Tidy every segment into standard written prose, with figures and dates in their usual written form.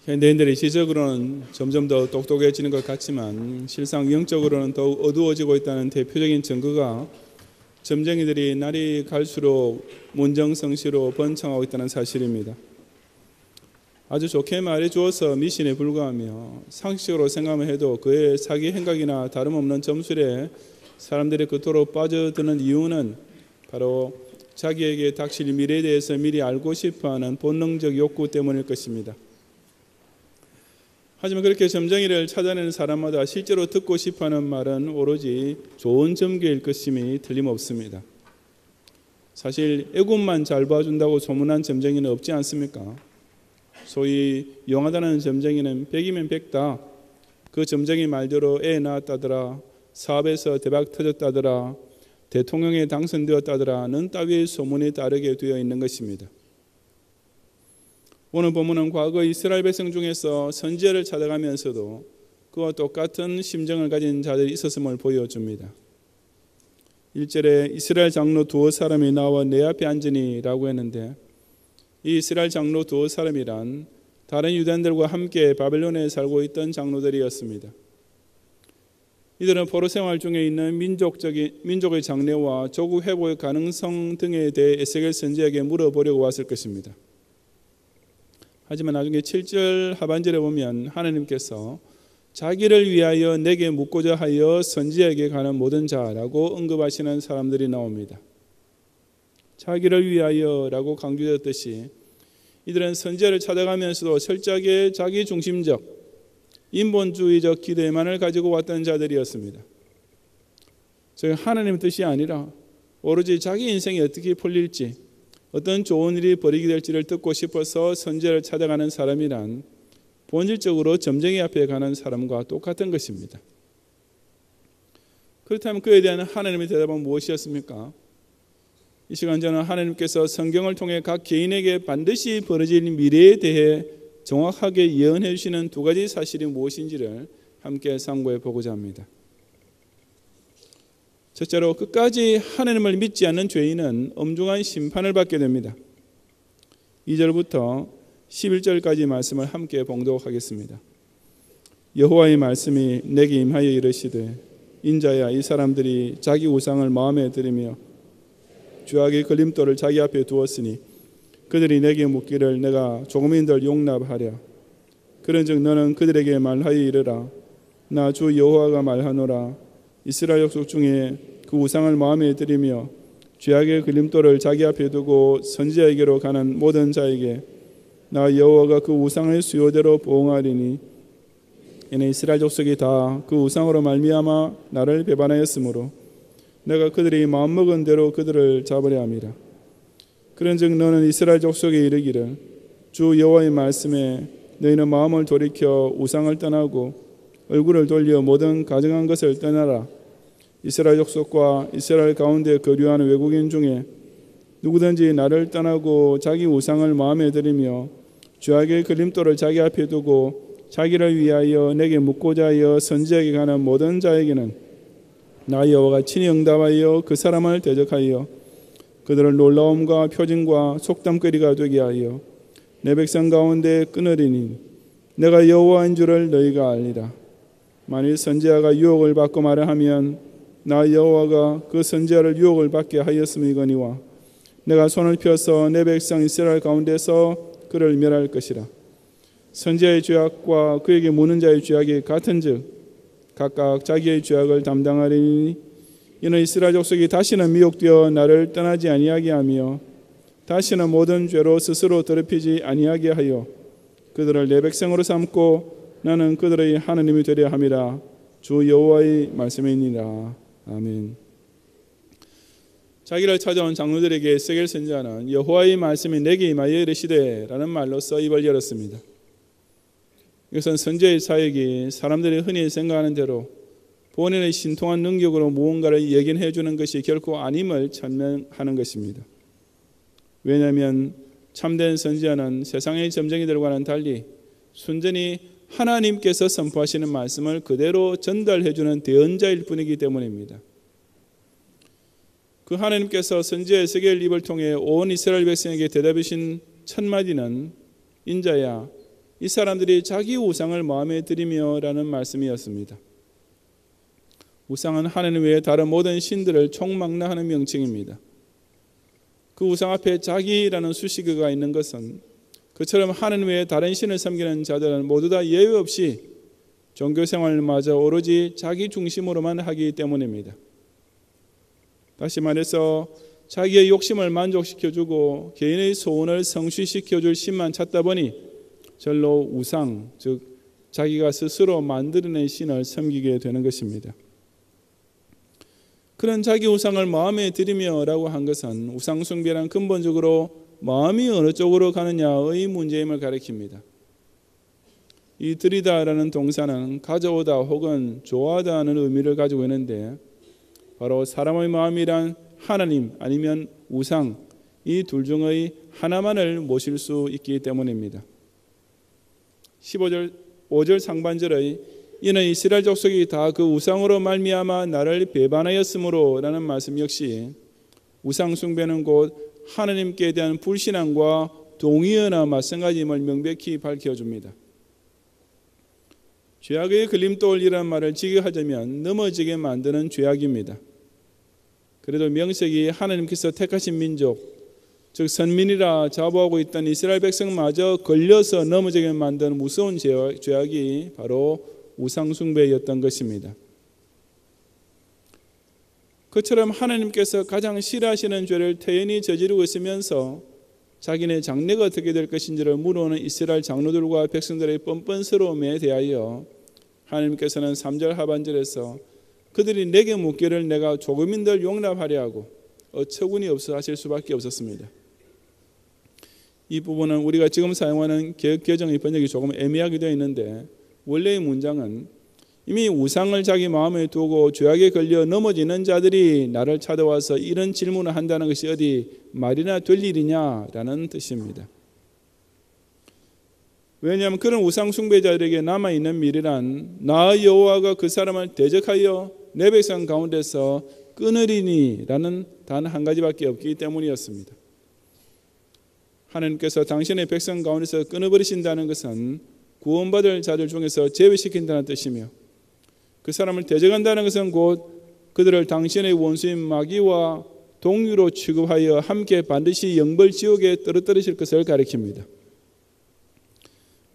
현대인들이 지적으로는 점점 더 똑똑해지는 것 같지만 실상 영적으로는 더욱 어두워지고 있다는 대표적인 증거가 점쟁이들이 날이 갈수록 문정성시로 번창하고 있다는 사실입니다. 아주 좋게 말해주어서 미신에 불과하며 상식적으로 생각만 해도 그의 사기 행각이나 다름없는 점술에 사람들이 그토록 빠져드는 이유는 바로 자기에게 닥칠 미래에 대해서 미리 알고 싶어하는 본능적 욕구 때문일 것입니다. 하지만 그렇게 점쟁이를 찾아내는 사람마다 실제로 듣고 싶어하는 말은 오로지 좋은 점괘일 것임이 틀림없습니다. 사실 애굽만 잘 봐준다고 소문난 점쟁이는 없지 않습니까? 소위 용하다는 점쟁이는 백이면 백다. 그 점쟁이 말대로 애 낳았다더라, 사업에서 대박 터졌다더라, 대통령에 당선되었다더라는 따위의 소문이 따르게 되어 있는 것입니다. 오늘 본문은 과거 이스라엘 백성 중에서 선지자를 찾아가면서도 그와 똑같은 심정을 가진 자들이 있었음을 보여줍니다. 1절에 이스라엘 장로 두어 사람이 나와 내 앞에 앉으니라고 했는데, 이 이스라엘 장로 두어 사람이란 다른 유대인들과 함께 바벨론에 살고 있던 장로들이었습니다. 이들은 포로 생활 중에 있는 민족의 장래와 조국 회복의 가능성 등에 대해 에스겔 선지자에게 물어보려고 왔을 것입니다. 하지만 나중에 7절 하반절에 보면 하나님께서 자기를 위하여 내게 묻고자 하여 선지자에게 가는 모든 자라고 언급하시는 사람들이 나옵니다. 자기를 위하여라고 강조되었듯이 이들은 선지자를 찾아가면서도 철저하게 자기중심적, 인본주의적 기대만을 가지고 왔던 자들이었습니다. 즉 하나님의 뜻이 아니라 오로지 자기 인생이 어떻게 풀릴지, 어떤 좋은 일이 벌이게 될지를 듣고 싶어서 선지자를 찾아가는 사람이란 본질적으로 점쟁이 앞에 가는 사람과 똑같은 것입니다. 그렇다면 그에 대한 하나님의 대답은 무엇이었습니까? 이 시간 저는 하나님께서 성경을 통해 각 개인에게 반드시 벌어질 미래에 대해 정확하게 예언해 주시는 두 가지 사실이 무엇인지를 함께 상고해 보고자 합니다. 첫째로 끝까지 하나님을 믿지 않는 죄인은 엄중한 심판을 받게 됩니다. 2절부터 11절까지 말씀을 함께 봉독하겠습니다. 여호와의 말씀이 내게 임하여 이르시되 인자야, 이 사람들이 자기 우상을 마음에 들이며 죄악의 걸림돌을 자기 앞에 두었으니 그들이 내게 묻기를 내가 조금인들 용납하랴. 그런즉 너는 그들에게 말하여 이르라. 나 주 여호와가 말하노라. 이스라엘 족속 중에 그 우상을 마음에 들이며 죄악의 걸림돌을 자기 앞에 두고 선지자에게로 가는 모든 자에게 나 여호와가 그 우상의 수요대로 보응하리니 이는 이스라엘 족속이 다 그 우상으로 말미암아 나를 배반하였으므로 내가 그들이 마음먹은 대로 그들을 잡으려 함이라. 그런즉 너는 이스라엘 족속에 이르기를 주 여호와의 말씀에 너희는 마음을 돌이켜 우상을 떠나고 얼굴을 돌려 모든 가증한 것을 떠나라. 이스라엘 족속과 이스라엘 가운데 거류하는 외국인 중에 누구든지 나를 떠나고 자기 우상을 마음에 들이며 죄악의 걸림돌을 자기 앞에 두고 자기를 위하여 내게 묻고자 하여 선지자에게 가는 모든 자에게는 나 여호와가 친히 응답하여 그 사람을 대적하여 그들을 놀라움과 표징과 속담거리가 되게 하여 내 백성 가운데 끊으리니 내가 여호와인 줄을 너희가 알리라. 만일 선지자가 유혹을 받고 말을 하면 나 여호와가 그 선지자를 유혹을 받게 하였음이거니와 내가 손을 펴서 내 백성 이스라엘 가운데서 그를 멸할 것이라. 선지자의 죄악과 그에게 묻는 자의 죄악이 같은즉 각각 자기의 죄악을 담당하리니 이는 이스라엘 족속이 다시는 미혹되어 나를 떠나지 아니하게 하며 다시는 모든 죄로 스스로 더럽히지 아니하게 하여 그들을 내 백성으로 삼고 나는 그들의 하나님이 되려 함이라. 주 여호와의 말씀이니라. 아멘. 자기를 찾아온 장로들에게 에스겔 선지자는 여호와의 말씀이 내게 임하여 이르시되 라는 말로써 입을 열었습니다. 이것은 선지자의 사역이 사람들이 흔히 생각하는 대로 본인의 신통한 능력으로 무언가를 예견해 주는 것이 결코 아님을 천명하는 것입니다. 왜냐하면 참된 선지자는 세상의 점쟁이들과는 달리 순전히 하나님께서 선포하시는 말씀을 그대로 전달해 주는 대언자일 뿐이기 때문입니다. 그 하나님께서 선지자 에스겔 입을 통해 온 이스라엘 백성에게 대답하신 첫 마디는 인자야, 이 사람들이 자기 우상을 마음에 들이며라는 말씀이었습니다. 우상은 하나님 외에 다른 모든 신들을 총망라하는 명칭입니다. 그 우상 앞에 자기라는 수식어가 있는 것은 그처럼 하나님 외에 다른 신을 섬기는 자들은 모두 다 예외 없이 종교생활마저 오로지 자기 중심으로만 하기 때문입니다. 다시 말해서 자기의 욕심을 만족시켜주고 개인의 소원을 성취시켜줄 신만 찾다 보니 절로 우상, 즉 자기가 스스로 만들어낸 신을 섬기게 되는 것입니다. 그런 자기 우상을 마음에 들이며라고 한 것은 우상 숭배란 근본적으로 마음이 어느 쪽으로 가느냐의 문제임을 가리킵니다. 이 들이다라는 동사는 가져오다 혹은 좋아하다는 의미를 가지고 있는데 바로 사람의 마음이란 하나님 아니면 우상 이 둘 중의 하나만을 모실 수 있기 때문입니다. 15절 5절 상반절의 이는 이스라엘 족속이 다 그 우상으로 말미암아 나를 배반하였으므로 라는 말씀 역시 우상 숭배는 곧 하나님께 대한 불신앙과 동의어나 마찬가지임을 명백히 밝혀줍니다. 죄악의 걸림돌이라는 말을 직역하자면 넘어지게 만드는 죄악입니다. 그래도 명색이 하나님께서 택하신 민족, 즉 선민이라 자부하고 있던 이스라엘 백성마저 걸려서 넘어지게 만드는 무서운 죄악이 바로 우상숭배였던 것입니다. 그처럼 하나님께서 가장 싫어하시는 죄를 태연히 저지르고 있으면서 자기네 장래가 어떻게 될 것인지를 물어오는 이스라엘 장로들과 백성들의 뻔뻔스러움에 대하여 하나님께서는 3절 하반절에서 그들이 내게 묻기를 내가 조금인들 용납하려 하고 어처구니 없어 하실 수밖에 없었습니다. 이 부분은 우리가 지금 사용하는 개혁개정의 번역이 조금 애매하게 되어 있는데 원래의 문장은 이미 우상을 자기 마음에 두고 죄악에 걸려 넘어지는 자들이 나를 찾아와서 이런 질문을 한다는 것이 어디 말이나 될 일이냐라는 뜻입니다. 왜냐하면 그런 우상 숭배자들에게 남아있는 미래란 나 여호와가 그 사람을 대적하여 내 백성 가운데서 끊으리니라는 단 한 가지밖에 없기 때문이었습니다. 하나님께서 당신의 백성 가운데서 끊어버리신다는 것은 구원받을 자들 중에서 제외시킨다는 뜻이며 그 사람을 대적한다는 것은 곧 그들을 당신의 원수인 마귀와 동류로 취급하여 함께 반드시 영벌 지옥에 떨어뜨리실 것을 가리킵니다.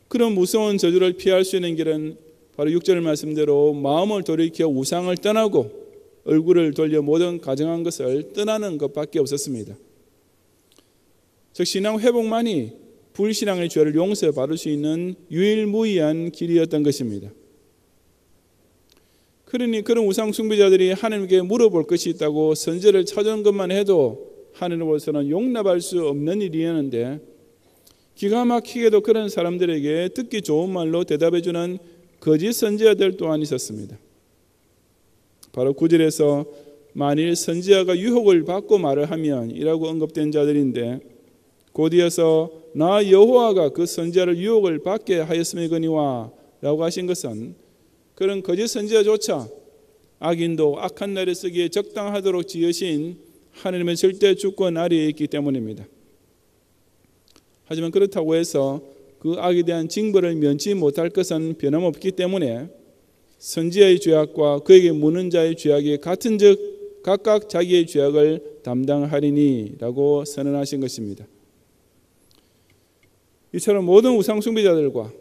그런 무서운 저주를 피할 수 있는 길은 바로 6절 말씀대로 마음을 돌이켜 우상을 떠나고 얼굴을 돌려 모든 가정한 것을 떠나는 것밖에 없었습니다. 즉 신앙 회복만이 불신앙의 죄를 용서받을 수 있는 유일무이한 길이었던 것입니다. 그러니 그런 우상 숭배자들이 하나님께 물어볼 것이 있다고 선제를 찾아온 것만 해도 하나님으로서는 용납할 수 없는 일이었는데 기가 막히게도 그런 사람들에게 듣기 좋은 말로 대답해주는 거짓 선지자들 또한 있었습니다. 바로 9절에서 만일 선지자가 유혹을 받고 말을 하면 이라고 언급된 자들인데 곧 이어서 나 여호와가 그 선지자를 유혹을 받게 하였음이거니와 라고 하신 것은 그런 거짓 선지자조차 악인도 악한 날에 쓰기에 적당하도록 지으신 하나님의 절대 주권 아래에 있기 때문입니다. 하지만 그렇다고 해서 그 악에 대한 징벌을 면치 못할 것은 변함없기 때문에 선지자의 죄악과 그에게 묻는 자의 죄악이 같은즉 각각 자기의 죄악을 담당하리니 라고 선언하신 것입니다. 이처럼 모든 우상숭배자들과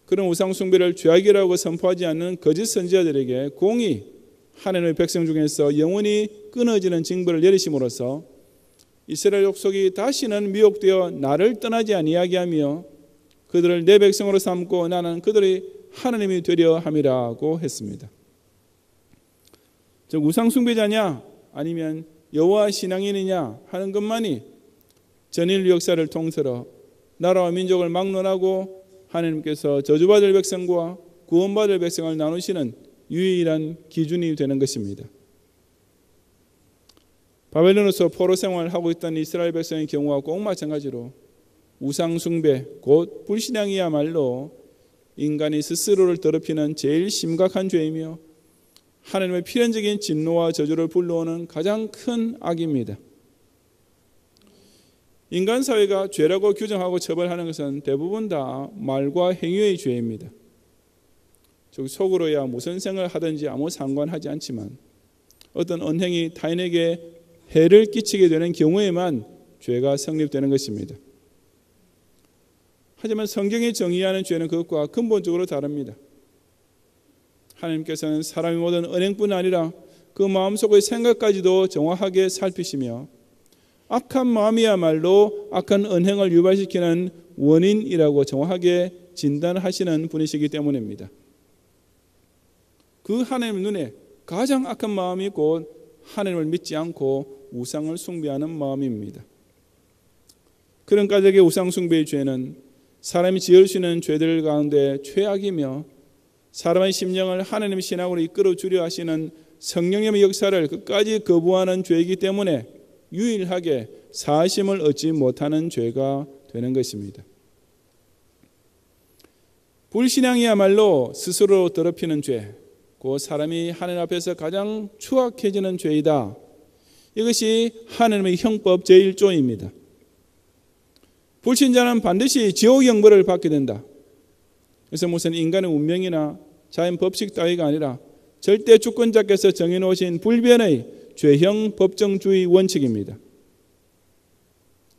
그런 우상숭배를 죄악이라고 선포하지 않는 거짓 선지자들에게 공히 하나님의 백성 중에서 영원히 끊어지는 징벌을 내리심으로써 이스라엘 족속이 다시는 미혹되어 나를 떠나지 아니하게 하며 그들을 내 백성으로 삼고 나는 그들의 하나님이 되려 함이라고 했습니다. 즉 우상숭배자냐 아니면 여호와 신앙인이냐 하는 것만이 전인류 역사를 통틀어 나라와 민족을 막론하고 하나님께서 저주받을 백성과 구원받을 백성을 나누시는 유일한 기준이 되는 것입니다. 바벨론에서 포로 생활을 하고 있던 이스라엘 백성의 경우와 꼭 마찬가지로 우상숭배 곧 불신앙이야말로 인간이 스스로를 더럽히는 제일 심각한 죄이며 하나님의 필연적인 진노와 저주를 불러오는 가장 큰 악입니다. 인간 사회가 죄라고 규정하고 처벌하는 것은 대부분 다 말과 행위의 죄입니다. 즉 속으로야 무슨 생각을 하든지 아무 상관하지 않지만 어떤 언행이 타인에게 해를 끼치게 되는 경우에만 죄가 성립되는 것입니다. 하지만 성경이 정의하는 죄는 그것과 근본적으로 다릅니다. 하나님께서는 사람의 모든 언행뿐 아니라 그 마음속의 생각까지도 정확하게 살피시며 악한 마음이야말로 악한 언행을 유발시키는 원인이라고 정확하게 진단하시는 분이시기 때문입니다. 그 하나님 눈에 가장 악한 마음이 곧 하나님을 믿지 않고 우상을 숭배하는 마음입니다. 그런 까닭의 우상 숭배의 죄는 사람이 지을 수 있는 죄들 가운데 최악이며 사람의 심령을 하나님의 신앙으로 이끌어 주려 하시는 성령님의 역사를 끝까지 거부하는 죄이기 때문에 유일하게 사하심을 얻지 못하는 죄가 되는 것입니다. 불신앙이야말로 스스로 더럽히는 죄, 그 사람이 하나님 앞에서 가장 추악해지는 죄이다. 이것이 하나님의 형법 제1조입니다. 불신자는 반드시 지옥 형벌을 받게 된다. 그래서 무슨 인간의 운명이나 자연 법칙 따위가 아니라 절대 주권자께서 정해놓으신 불변의 죄형 법정주의 원칙입니다.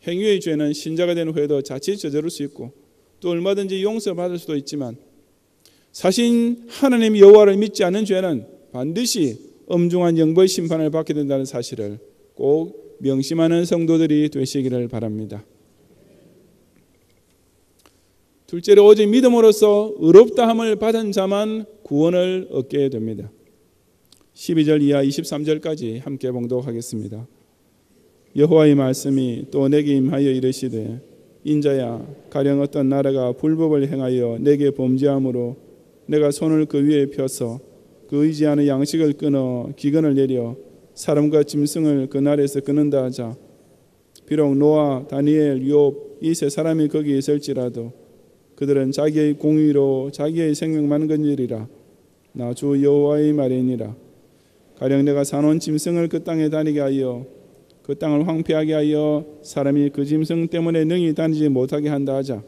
행위의 죄는 신자가 된 후에도 자칫 저지를 수 있고 또 얼마든지 용서받을 수도 있지만 사실 하나님 여호와를 믿지 않는 죄는 반드시 엄중한 영벌 심판을 받게 된다는 사실을 꼭 명심하는 성도들이 되시기를 바랍니다. 둘째로 오직 믿음으로써 의롭다함을 받은 자만 구원을 얻게 됩니다. 12절 이하 23절까지 함께 봉독하겠습니다. 여호와의 말씀이 또 내게 임하여 이르시되 인자야 가령 어떤 나라가 불법을 행하여 내게 범죄함으로 내가 손을 그 위에 펴서 그 의지하는 양식을 끊어 기근을 내려 사람과 짐승을 그 날에서 끊는다 하자. 비록 노아, 다니엘, 욥 이 세 사람이 거기 있을지라도 그들은 자기의 공의로 자기의 생명만 건지리라. 나 주 여호와의 말이니라. 가령 내가 사놓은 짐승을 그 땅에 다니게 하여 그 땅을 황폐하게 하여 사람이 그 짐승 때문에 능히 다니지 못하게 한다 하자.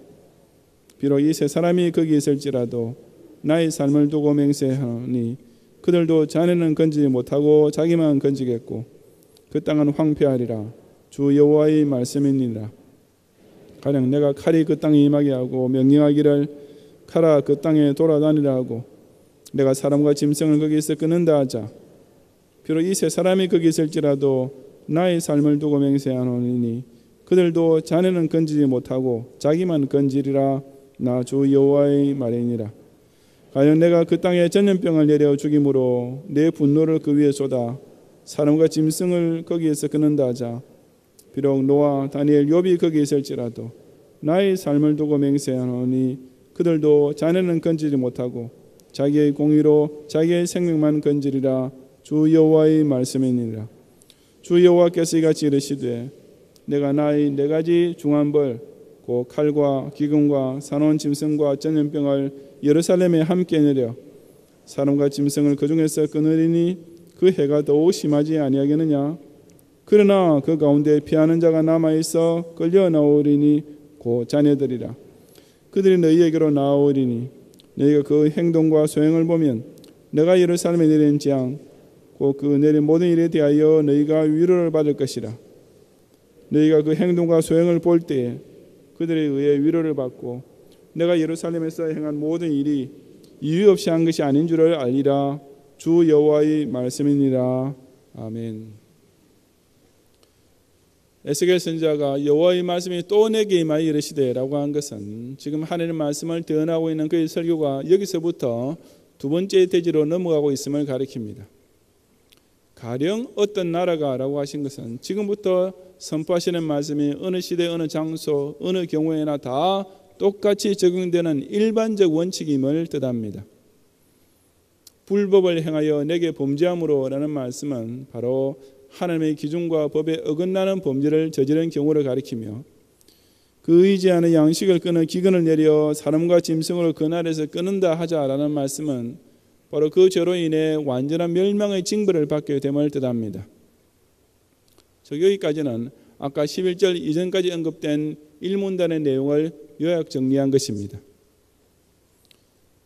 비록 이 세 사람이 거기 있을지라도 나의 삶을 두고 맹세하니 그들도 자네는 건지지 못하고 자기만 건지겠고 그 땅은 황폐하리라. 주 여호와의 말씀이니라. 가령 내가 칼이 그 땅에 임하게 하고 명령하기를 칼아 그 땅에 돌아다니라 하고 내가 사람과 짐승을 거기서 끊는다 하자. 비록 이 세 사람이 거기 있을지라도 나의 삶을 두고 맹세하노니 그들도 자네는 건지지 못하고 자기만 건지리라. 나 주 여호와의 말이니라. 가령 내가 그 땅에 전염병을 내려 죽임으로 내 분노를 그 위에 쏟아 사람과 짐승을 거기에서 끊는다 하자. 비록 노아, 다니엘, 욥이 거기 있을지라도 나의 삶을 두고 맹세하노니 그들도 자네는 건지지 못하고 자기의 공의로 자기의 생명만 건지리라. 주 여호와의 말씀이니라. 주 여호와께서 이같이 이르시되 내가 나의 네 가지 중한 벌 곧 칼과 기근과 사놓은 짐승과 전염병을 예루살렘에 함께 내려 사람과 짐승을 그 중에서 끊으리니 그 해가 더욱 심하지 아니하겠느냐. 그러나 그 가운데 피하는 자가 남아있어 끌려 나오리니 곧 자네들이라. 그들이 너희에게로 나오리니 너희가 그 행동과 소행을 보면 내가 예루살렘에 내린 재앙 곧 그 내린 모든 일에 대하여 너희가 위로를 받을 것이라. 너희가 그 행동과 소행을 볼 때에 그들에 의해 위로를 받고 내가 예루살렘에서 행한 모든 일이 이유 없이 한 것이 아닌 줄을 알리라. 주 여호와의 말씀이니라. 아멘. 에스겔 선지자가 여호와의 말씀이 또 내게 임하여 이르시되라고 한 것은 지금 하나님의 말씀을 대언하고 있는 그의 설교가 여기서부터 두 번째 대지로 넘어가고 있음을 가리킵니다. 가령 어떤 나라가라고 하신 것은 지금부터 선포하시는 말씀이 어느 시대 어느 장소 어느 경우에나 다 똑같이 적용되는 일반적 원칙임을 뜻합니다. 불법을 행하여 내게 범죄함으로 라는 말씀은 바로 하나님의 기준과 법에 어긋나는 범죄를 저지른 경우를 가리키며 그 의지하는 양식을 끊어 기근을 내려 사람과 짐승으로 그날에서 끊는다 하자라는 말씀은 바로 그 죄로 인해 완전한 멸망의 징벌을 받게 됨을 뜻합니다. 여기까지는 아까 11절 이전까지 언급된 1문단의 내용을 요약 정리한 것입니다.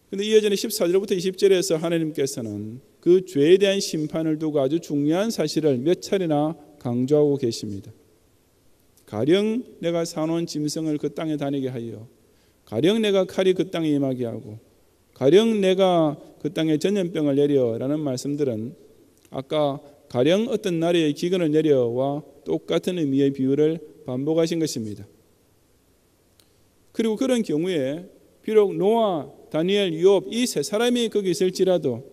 그런데 이어지는 14절부터 20절에서 하나님께서는 그 죄에 대한 심판을 두고 아주 중요한 사실을 몇 차례나 강조하고 계십니다. 가령 내가 사놓은 짐승을 그 땅에 다니게 하여, 가령 내가 칼이 그 땅에 임하게 하고, 가령 내가 그 땅에 전염병을 내려라는 말씀들은 아까 가령 어떤 나라의 기근을 내려와 똑같은 의미의 비유를 반복하신 것입니다. 그리고 그런 경우에 비록 노아, 다니엘, 욥 이 세 사람이 거기 있을지라도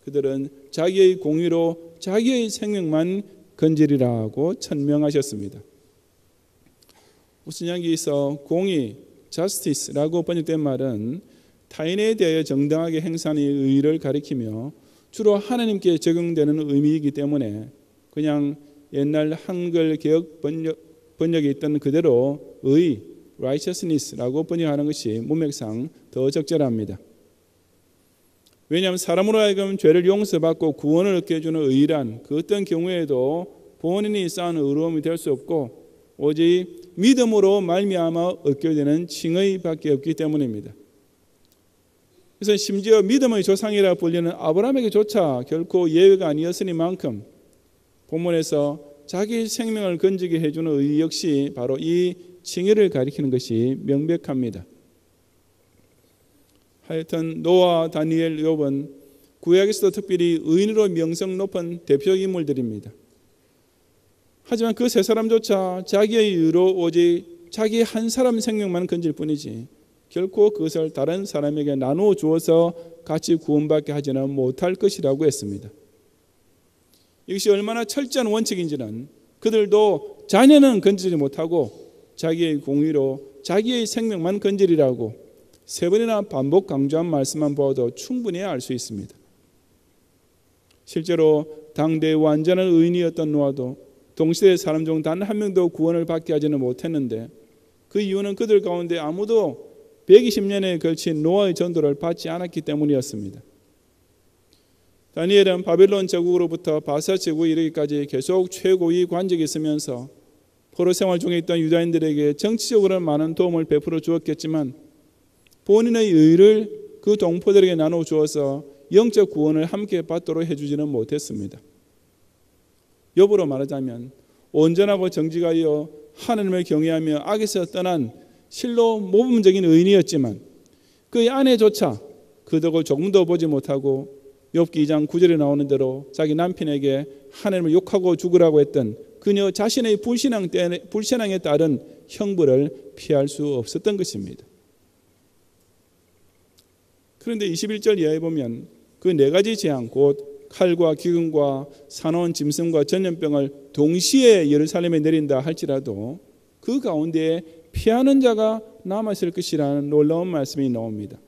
그들은 자기의 공의로 자기의 생명만 건지리라고 천명하셨습니다. 우선 여기서 공의, justice라고 번역된 말은 타인에 대하여 정당하게 행사하는 의의를 가리키며 주로 하나님께 적용되는 의미이기 때문에 그냥 옛날 한글 개역 번역에 있던 그대로 의, righteousness라고 번역하는 것이 문맥상 더 적절합니다. 왜냐하면 사람으로 하여금 죄를 용서받고 구원을 얻게 해주는 의란 그 어떤 경우에도 본인이 쌓은 의로움이 될 수 없고 오직 믿음으로 말미암아 얻게 되는 칭의밖에 없기 때문입니다. 그래서 심지어 믿음의 조상이라 불리는 아브라함에게조차 결코 예외가 아니었으니만큼 본문에서 자기 생명을 건지게 해주는 의 역시 바로 이 칭의를 가리키는 것이 명백합니다. 하여튼 노아, 다니엘, 욥은 구약에서도 특별히 의인으로 명성 높은 대표 인물들입니다. 하지만 그 세 사람조차 자기의 의로 오직 자기 한 사람 생명만 건질 뿐이지 결코 그것을 다른 사람에게 나누어 주어서 같이 구원받게 하지는 못할 것이라고 했습니다. 이것이 얼마나 철저한 원칙인지는 그들도 자녀는 건지지 못하고 자기의 공의로 자기의 생명만 건지리라고 세 번이나 반복 강조한 말씀만 보아도 충분히 알 수 있습니다. 실제로 당대의 완전한 의인이었던 노아도 동시대 사람 중 단 한 명도 구원을 받게 하지는 못했는데 그 이유는 그들 가운데 아무도 120년에 걸친 노아의 전도를 받지 않았기 때문이었습니다. 다니엘은 바벨론 제국으로부터 바사 제국에 이르기까지 계속 최고위 관직에 있으면서 포로 생활 중에 있던 유다인들에게 정치적으로 많은 도움을 베풀어 주었겠지만 본인의 의를 그 동포들에게 나누어 주어서 영적 구원을 함께 받도록 해주지는 못했습니다. 욥으로 말하자면 온전하고 정직하여 하나님을 경외하며 악에서 떠난 실로 모범적인 의인이었지만 그의 아내조차 그 덕을 조금도 보지 못하고 욥기 2장 9절에 나오는 대로 자기 남편에게 하나님을 욕하고 죽으라고 했던 그녀 자신의 불신앙에 따른 형벌을 피할 수 없었던 것입니다. 그런데 21절 이하에 보면 그 네 가지 재앙 곧 칼과 기근과 사나운 짐승과 전염병을 동시에 예루살렘에 내린다 할지라도 그 가운데 피하는 자가 남았을 것이라는 놀라운 말씀이 나옵니다.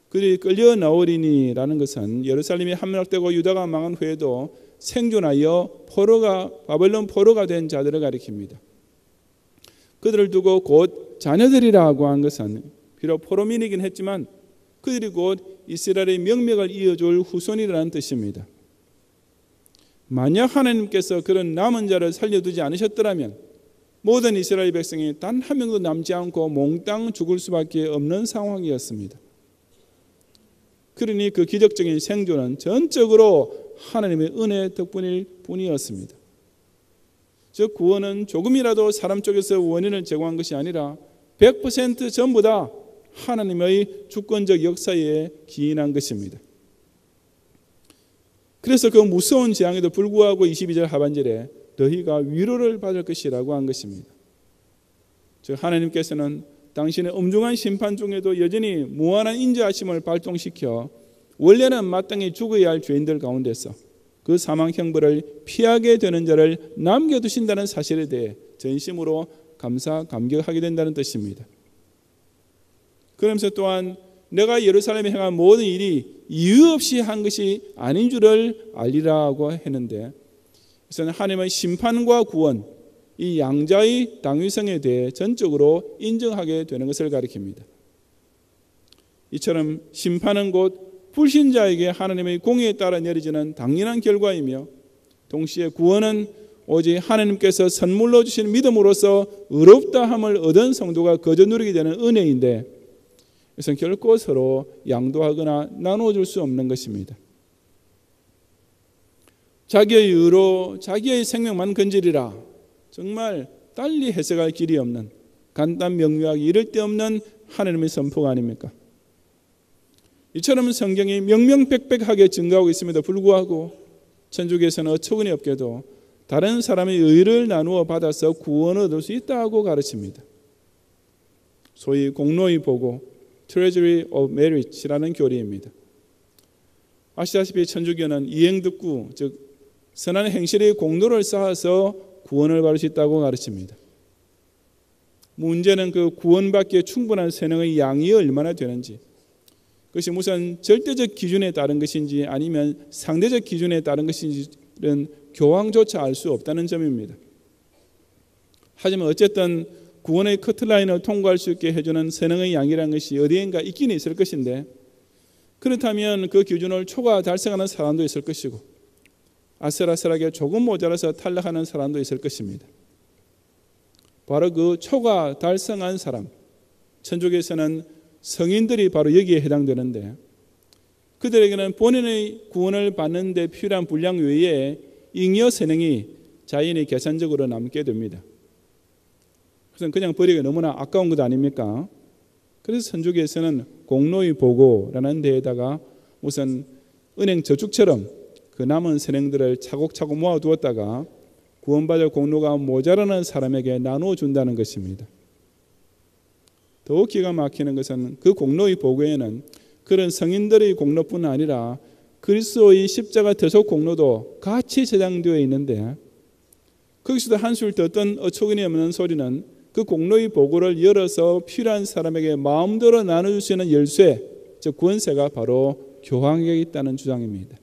그들이 끌려 나오리니라는 것은 예루살렘이 함락되고 유다가 망한 후에도 생존하여 바벨론 포로가 된 자들을 가리킵니다. 그들을 두고 곧 자녀들이라고 한 것은 비록 포로민이긴 했지만 그들이 곧 이스라엘의 명맥을 이어줄 후손이라는 뜻입니다. 만약 하나님께서 그런 남은 자를 살려두지 않으셨더라면 모든 이스라엘 백성이 단 한 명도 남지 않고 몽땅 죽을 수밖에 없는 상황이었습니다. 그러니 그 기적적인 생존은 전적으로 하나님의 은혜 덕분일 뿐이었습니다. 즉 구원은 조금이라도 사람 쪽에서 원인을 제공한 것이 아니라 100% 전부 다 하나님의 주권적 역사에 기인한 것입니다. 그래서 그 무서운 재앙에도 불구하고 22절 하반절에 너희가 위로를 받을 것이라고 한 것입니다. 즉 하나님께서는 당신의 엄중한 심판 중에도 여전히 무한한 인자하심을 발동시켜 원래는 마땅히 죽어야 할 죄인들 가운데서 그 사망 형벌을 피하게 되는 자를 남겨두신다는 사실에 대해 전심으로 감격하게 된다는 뜻입니다. 그러면서 또한 내가 예루살렘에 행한 모든 일이 이유 없이 한 것이 아닌 줄을 알리라고 했는데 그래서 하나님의 심판과 구원 이 양자의 당위성에 대해 전적으로 인정하게 되는 것을 가리킵니다. 이처럼 심판은 곧 불신자에게 하나님의 공의에 따라 내려지는 당연한 결과이며 동시에 구원은 오직 하나님께서 선물로 주신 믿음으로써 의롭다 함을 얻은 성도가 거저 누리게 되는 은혜인데 이것은 결코 서로 양도하거나 나누어줄 수 없는 것입니다. 자기의 의로 자기의 생명만 건지리라. 정말 달리 해석할 길이 없는 간단 명료하게 이를 데 없는 하나님의 선포가 아닙니까? 이처럼 성경이 명명백백하게 증거하고 있음에도 불구하고 천주교에서는 어처구니 없게도 다른 사람의 의를 나누어 받아서 구원을 얻을 수 있다고 가르칩니다. 소위 공로의 보고 Treasury of Merit이라는 교리입니다. 아시다시피 천주교는 이행득구, 즉 선한 행실의 공로를 쌓아서 구원을 받을 수 있다고 가르칩니다. 문제는 그 구원받기에 충분한 선행의 양이 얼마나 되는지, 그것이 무슨 절대적 기준에 따른 것인지 아니면 상대적 기준에 따른 것인지는 교황조차 알 수 없다는 점입니다. 하지만 어쨌든 구원의 커트라인을 통과할 수 있게 해주는 선행의 양이라는 것이 어디엔가 있긴 있을 것인데, 그렇다면 그 기준을 초과 달성하는 사람도 있을 것이고 아슬아슬하게 조금 모자라서 탈락하는 사람도 있을 것입니다. 바로 그 초과 달성한 사람, 천주교에서는 성인들이 바로 여기에 해당되는데, 그들에게는 본인의 구원을 받는 데 필요한 분량 외에 잉여 선행이 자연히 계산적으로 남게 됩니다. 그래서 그냥 버리기가 너무나 아까운 것 아닙니까? 그래서 천주교에서는 공로의 보고라는 데에다가 우선 은행 저축처럼 그 남은 선행들을 차곡차곡 모아두었다가 구원받을 공로가 모자라는 사람에게 나누어 준다는 것입니다. 더욱 기가 막히는 것은 그 공로의 보고에는 그런 성인들의 공로뿐 아니라 그리스도의 십자가 대속 공로도 같이 저장되어 있는데, 거기서도 한술 더 뜬 어처구니 없는 소리는 그 공로의 보고를 열어서 필요한 사람에게 마음대로 나눠줄 수 있는 열쇠, 즉 권세가 바로 교황에게 있다는 주장입니다.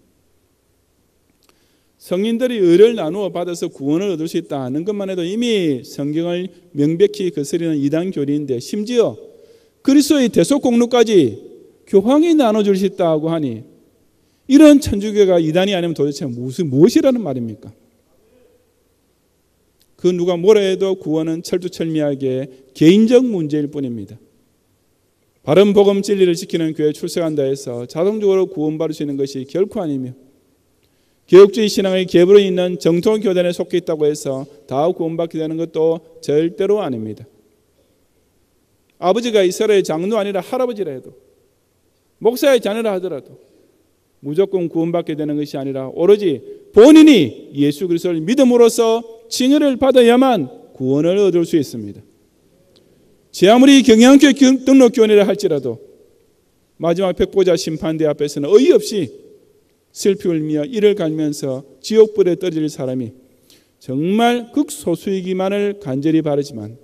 성인들이 의를 나누어 받아서 구원을 얻을 수 있다는 것만 해도 이미 성경을 명백히 거스리는 이단 교리인데, 심지어 그리스도의 대속 공로까지 교황이 나눠줄 수 있다고 하니 이런 천주교가 이단이 아니면 도대체 무엇이라는 말입니까? 그 누가 뭐라 해도 구원은 철두철미하게 개인적 문제일 뿐입니다. 바른 복음 진리를 지키는 교회에 출석한다 해서 자동적으로 구원받을 수 있는 것이 결코 아니며, 개혁주의 신앙의 계보로 있는 정통 교단에 속해 있다고 해서 다 구원받게 되는 것도 절대로 아닙니다. 아버지가 이스라엘 장로 아니라 할아버지라 해도, 목사의 자녀라 하더라도 무조건 구원받게 되는 것이 아니라 오로지 본인이 예수 그리스도를 믿음으로써 칭의를 받아야만 구원을 얻을 수 있습니다. 제 아무리 경양교회 등록교원이라 할지라도 마지막 백보자 심판대 앞에서는 어이없이 슬피 울며 이를 갈면서 지옥불에 떨어질 사람이 정말 극소수이기만을 간절히 바라지만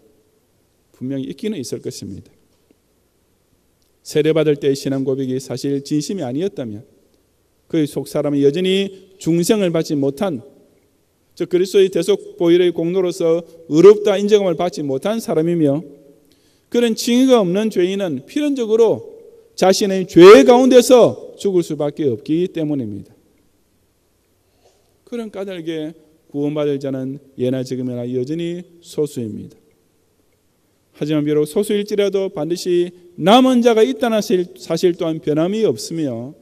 분명히 있기는 있을 것입니다. 세례받을 때의 신앙 고백이 사실 진심이 아니었다면 그의 속사람은 여전히 중생을 받지 못한, 즉 그리스도의 대속 보혈의 공로로서 의롭다 인정함을 받지 못한 사람이며, 그런 징의가 없는 죄인은 필연적으로 자신의 죄 가운데서 죽을 수밖에 없기 때문입니다. 그런 까닭에 구원받을 자는 예나 지금이나 여전히 소수입니다. 하지만 비록 소수일지라도 반드시 남은 자가 있다는 사실 또한 변함이 없으며,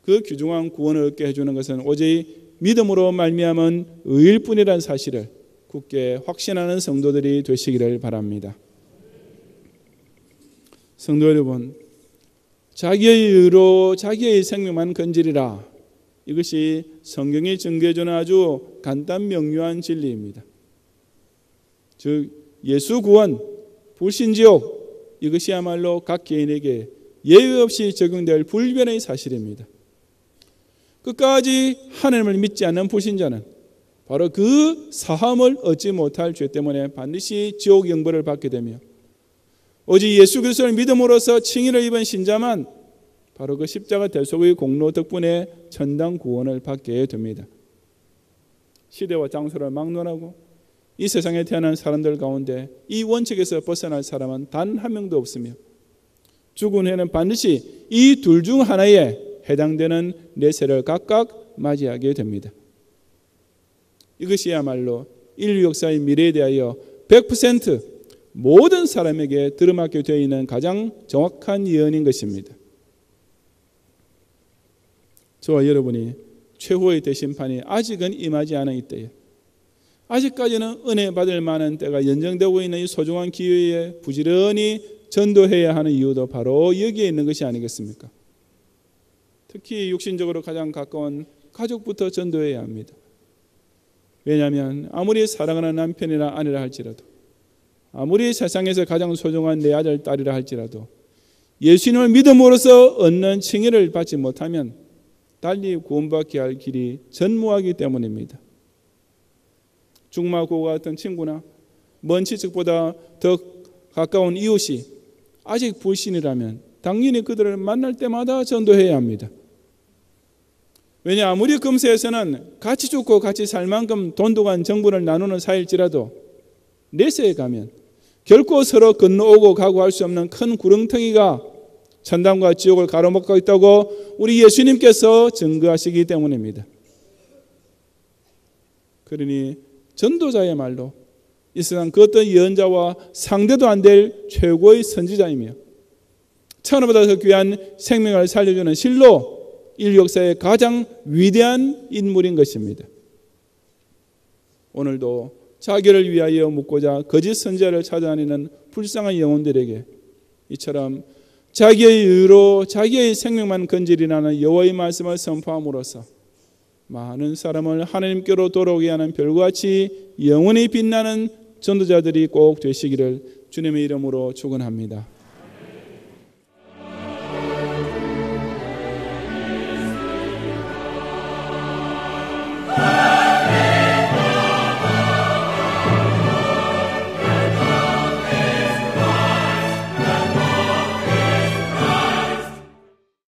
그 귀중한 구원을 얻게 해주는 것은 오직 믿음으로 말미암은 의일 뿐이라는 사실을 굳게 확신하는 성도들이 되시기를 바랍니다. 성도 여러분, 자기의 의로 자기의 생명만 건지리라. 이것이 성경이 증거해주는 아주 간단 명료한 진리입니다. 즉 예수 구원, 불신지옥, 이것이야말로 각 개인에게 예외 없이 적용될 불변의 사실입니다. 끝까지 하나님을 믿지 않는 불신자는 바로 그 사함을 얻지 못할 죄 때문에 반드시 지옥 영벌을 받게 되며, 오직 예수 그리스도를 믿음으로써 칭의를 입은 신자만 바로 그 십자가 대속의 공로 덕분에 천당 구원을 받게 됩니다. 시대와 장소를 막론하고 이 세상에 태어난 사람들 가운데 이 원칙에서 벗어날 사람은 단 한 명도 없으며, 죽은 후에는 반드시 이 둘 중 하나에 해당되는 내세를 각각 맞이하게 됩니다. 이것이야말로 인류 역사의 미래에 대하여 100% 모든 사람에게 들어맞게 되어 있는 가장 정확한 예언인 것입니다. 저와 여러분이 최후의 대심판이 아직은 임하지 않은 이때에 아직까지는 은혜 받을 만한 때가 연정되고 있는 이 소중한 기회에 부지런히 전도해야 하는 이유도 바로 여기에 있는 것이 아니겠습니까? 특히 육신적으로 가장 가까운 가족부터 전도해야 합니다. 왜냐하면 아무리 사랑하는 남편이나 아내라 할지라도, 아무리 세상에서 가장 소중한 내 아들, 딸이라 할지라도 예수님을 믿음으로써 얻는 칭의를 받지 못하면 달리 구원받게 할 길이 전무하기 때문입니다. 중마고와 같은 친구나 먼 친척보다 더 가까운 이웃이 아직 불신이라면 당연히 그들을 만날 때마다 전도해야 합니다. 왜냐, 아무리 금세에서는 같이 죽고 같이 살 만큼 돈독한 정분을 나누는 사이일지라도 내세에 가면 결코 서로 건너오고 가고 할 수 없는 큰 구렁텅이가 천당과 지옥을 가로막고 있다고 우리 예수님께서 증거하시기 때문입니다. 그러니 전도자야말로 이 세상 그 어떤 예언자와 상대도 안 될 최고의 선지자이며 천하보다 더 귀한 생명을 살려주는 실로 인류 역사의 가장 위대한 인물인 것입니다. 오늘도 자기를 위하여 묻고자 거짓 선지자를 찾아다니는 불쌍한 영혼들에게 이처럼 자기의 의로 자기의 생명만 건지리라는 여호와의 말씀을 선포함으로써 많은 사람을 하나님께로 돌아오게 하는 별과 같이 영원히 빛나는 전도자들이 꼭 되시기를 주님의 이름으로 축원합니다.